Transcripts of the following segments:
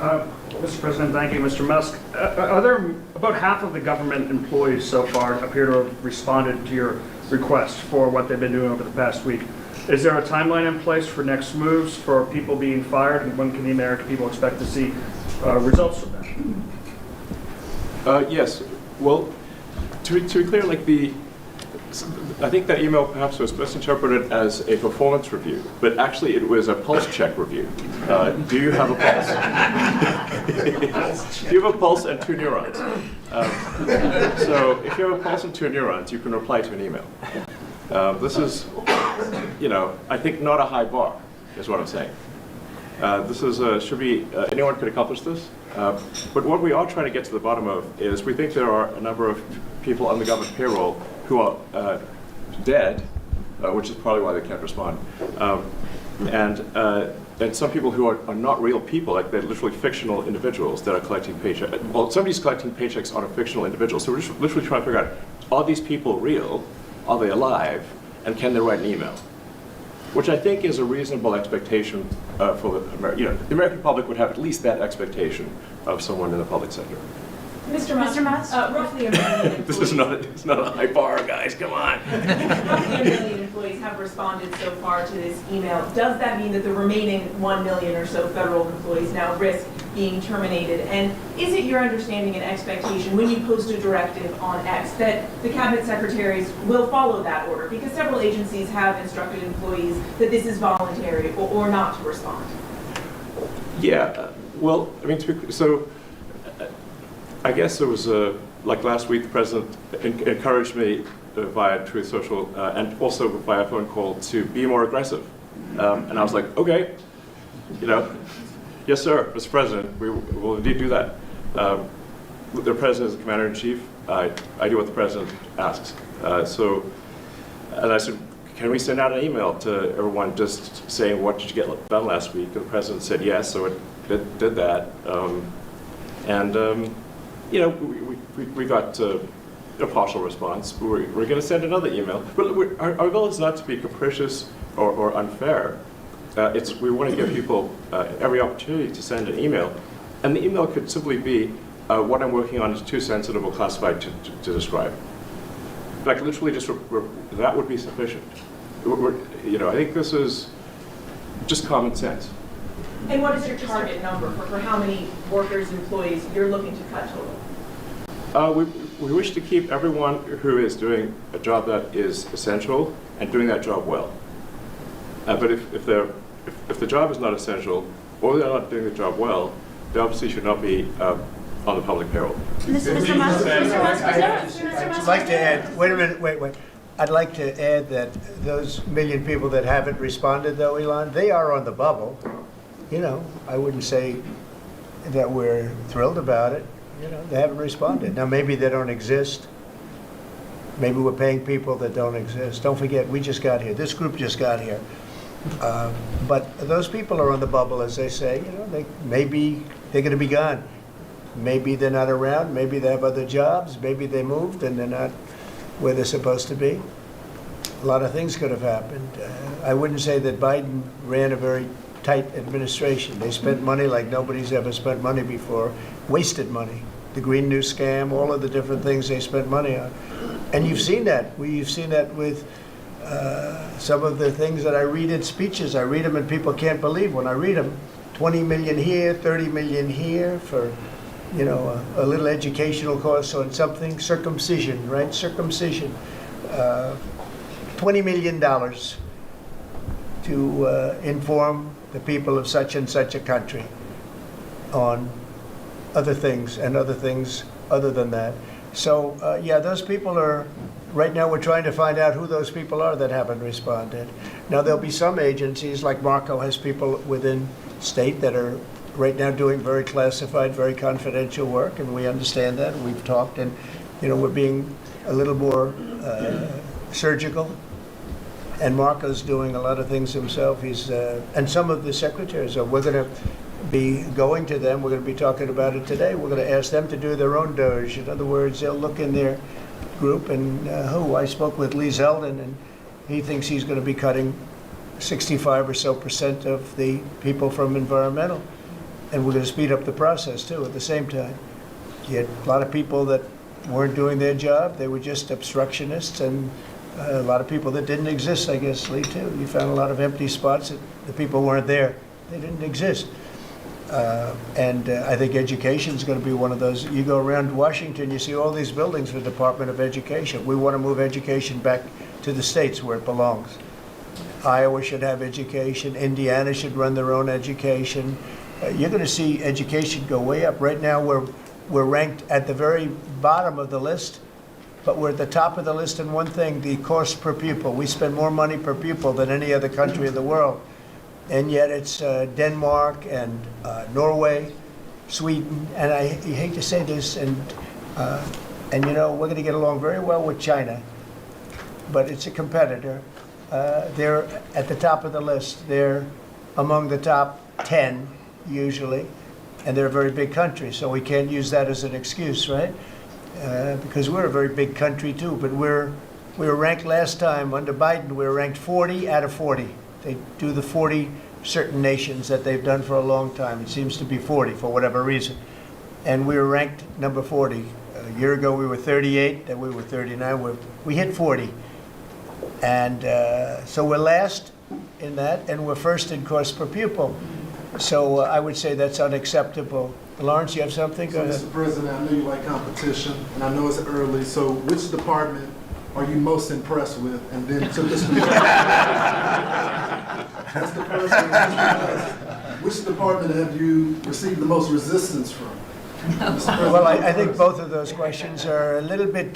Mr. President, thank you, Mr. Musk. Are there about half of the government employees so far appear to have responded to your request for what they've been doing over the past week? Is there a timeline in place for next moves for people being fired, and when can the American people expect to see results from that? Yes. Well, to be clear, I think that email perhaps was misinterpreted as a performance review, but actually it was a pulse check review. Do you have a pulse? Do you have a pulse and 2 neurons? So if you have a pulse and 2 neurons, you can reply to an email. This is, I think not a high bar, is what I'm saying. This is anyone could accomplish this. But what we are trying to get to the bottom of is we think there are a number of people on the government payroll who are dead, which is probably why they can't respond, and some people who are not real people, like they're literally fictional individuals that are collecting paychecks. Well, somebody's collecting paychecks on a fictional individual, so we're just literally trying to figure out, are these people real? Are they alive? And can they write an email? Which I think is a reasonable expectation for the American public would have at least that expectation of someone in the public sector. Mr. Musk, roughly 1 million employees. It's not a high bar, guys, come on. Roughly 1 million employees have responded so far to this email. Does that mean that the remaining 1 million or so federal employees now risk being terminated? And is it your understanding and expectation when you post a directive on X that the cabinet secretaries will follow that order? Because several agencies have instructed employees that this is voluntary or not to respond. Yeah, well, I mean, I guess it was like last week, the president encouraged me via Truth Social and also via phone call to be more aggressive. And I was like, okay, yes, sir, Mr. President, we will indeed do that. The president is the commander-in-chief. I do what the president asks. And I said, can we send out an email to everyone just saying, what did you get done last week? And the president said yes, so it did that. We got a partial response. We're going to send another email. But our goal is not to be capricious or unfair. We want to give people every opportunity to send an email. And the email could simply be, what I'm working on is too sensitive or classified to describe. Like literally just, that would be sufficient. I think this is just common sense. And what is your target number for how many workers, employees you're looking to cut total? We wish to keep everyone who is doing a job that is essential and doing that job well. But if the job is not essential or they're not doing the job well, they obviously should not be on the public payroll. Mr. Musk, I'd like to add, wait a minute, wait. I'd like to add that those million people that haven't responded, though, Elon, they are on the bubble. I wouldn't say that we're thrilled about it. They haven't responded. Now, maybe they don't exist. Maybe we're paying people that don't exist. Don't forget, we just got here. This group just got here. But those people are on the bubble, as they say. Maybe they're going to be gone. Maybe they're not around. Maybe they have other jobs. Maybe they moved and they're not where they're supposed to be. A lot of things could have happened. I wouldn't say that Biden ran a very tight administration. They spent money like nobody's ever spent money before, wasted money. The Green New scam, all of the different things they spent money on. And you've seen that. You've seen that with some of the things that I read in speeches. I read them and people can't believe when I read them. 20 million here, 30 million here for a little educational course on something, circumcision, right? Circumcision. $20 million to inform the people of such and such a country on other things and other things other than that. So, those people are, right now we're trying to find out who those people are that haven't responded. Now, there'll be some agencies, like Marco has people within state that are right now doing very classified, very confidential work, and we understand that. We've talked, and we're being a little more surgical. And Marco's doing a lot of things himself. He's and some of the secretaries are. We're going to be going to them. We're going to be talking about it today. We're going to ask them to do their own doge. In other words, they'll look in their group, and I spoke with Lee Zeldin, and he thinks he's going to be cutting 65% or so of the people from environmental. and we're going to speed up the process too at the same time. You had a lot of people that weren't doing their job. They were just obstructionists, and a lot of people that didn't exist, I guess, Lee, too. You found a lot of empty spots that the people weren't there. They didn't exist. I think education is going to be one of those. You go around Washington, you see all these buildings for the Department of Education. We want to move education back to the states where it belongs. Iowa should have education. Indiana should run their own education. You're going to see education go way up. Right now, we're ranked at the very bottom of the list, but we're at the top of the list in one thing, the cost per pupil. We spend more money per pupil than any other country in the world. And yet it's Denmark and Norway, Sweden, and I hate to say this, and you know, we're going to get along very well with China, but it's a competitor. They're at the top of the list. They're among the top 10 usually, and they're a very big country, so we can't use that as an excuse, right? Because we're a very big country too, but we were ranked last time under Biden. We were ranked 40 out of 40. They do the 40 certain nations that they've done for a long time. It seems to be 40 for whatever reason. And we were ranked number 40. A year ago we were 38, then we were 39. We hit 40. And so we're last in that, and we're first in cost per pupil. So I would say that's unacceptable. Lawrence, you have something? Go ahead. Mr. President, I know you like competition, and I know it's early, so which department are you most impressed with? And then to this that's the first one. Which department have you received the most resistance from? Well, I think both of those questions are a little bit,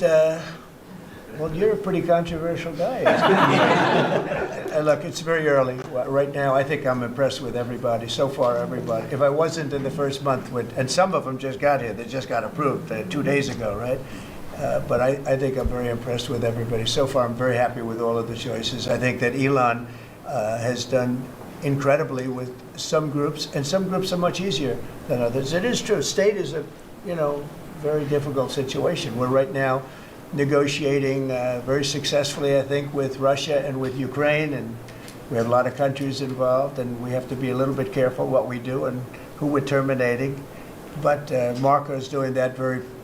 well, you're a pretty controversial guy. Look, it's very early. Right now, I think I'm impressed with everybody, so far everybody. If I wasn't in the first month, and some of them just got here, they just got approved 2 days ago, right? But I think I'm very impressed with everybody. So far, I'm very happy with all of the choices. I think that Elon has done incredibly with some groups, and some groups are much easier than others. It is true. State is a, very difficult situation. We're right now negotiating very successfully, I think, with Russia and with Ukraine, and we have a lot of countries involved, and we have to be a little bit careful what we do and who we're terminating. But Marco is doing that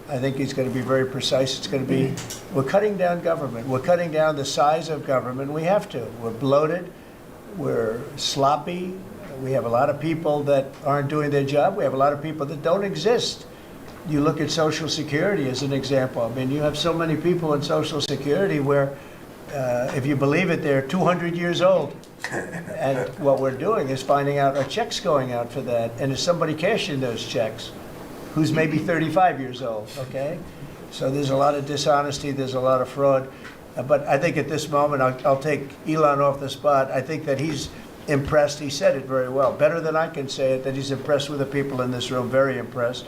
I think he's going to be very precise. It's going to be, we're cutting down government. We're cutting down the size of government. We have to. We're bloated. We're sloppy. We have a lot of people that aren't doing their job. We have a lot of people that don't exist. You look at Social Security as an example. I mean, you have so many people in Social Security where, if you believe it, they're 200 years old. And what we're doing is finding out, are checks going out for that? And is somebody cashing those checks who's maybe 35 years old, okay? So there's a lot of dishonesty, there's a lot of fraud. But I think at this moment, I'll take Elon off the spot. I think that he's impressed. He said it very well, better than I can say it, that he's impressed with the people in this room, very impressed.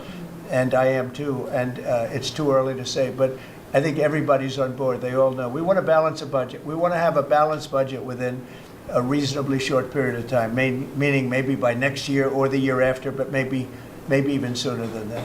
And I am too, and it's too early to say, but I think everybody's on board. They all know. We want to balance a budget. We want to have a balanced budget within a reasonably short period of time, meaning maybe by next year or the year after, but maybe even sooner than that.